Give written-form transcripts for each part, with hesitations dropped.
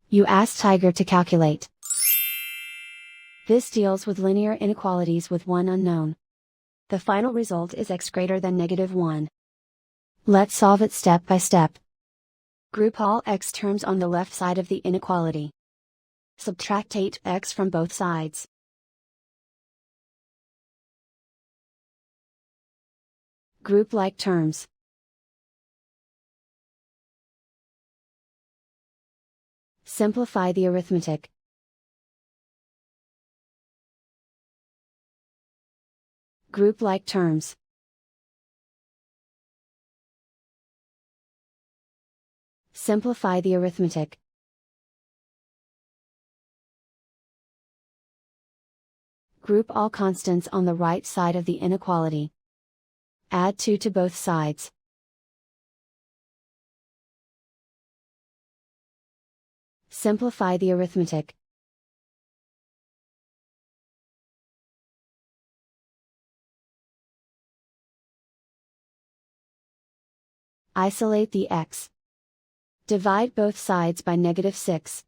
You ask Tiger to calculate. This deals with linear inequalities with one unknown. The final result is x greater than -1. Let's solve it step by step. Group all x terms on the left side of the inequality. Subtract 8x from both sides. Group like terms. Simplify the arithmetic. Group like terms. Simplify the arithmetic. Group all constants on the right side of the inequality. Add 2 to both sides. Simplify the arithmetic. Isolate the x. Divide both sides by -6.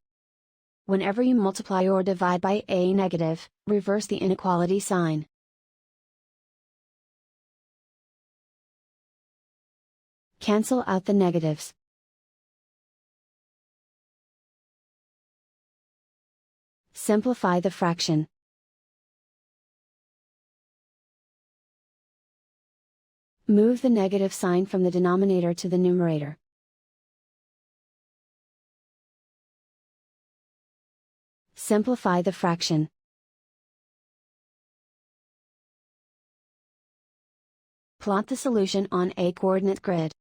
Whenever you multiply or divide by a negative, reverse the inequality sign. Cancel out the negatives. Simplify the fraction. Move the negative sign from the denominator to the numerator. Simplify the fraction. Plot the solution on a coordinate grid.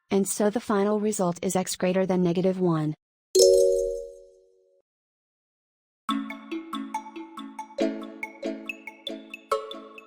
And so the final result is x greater than -1.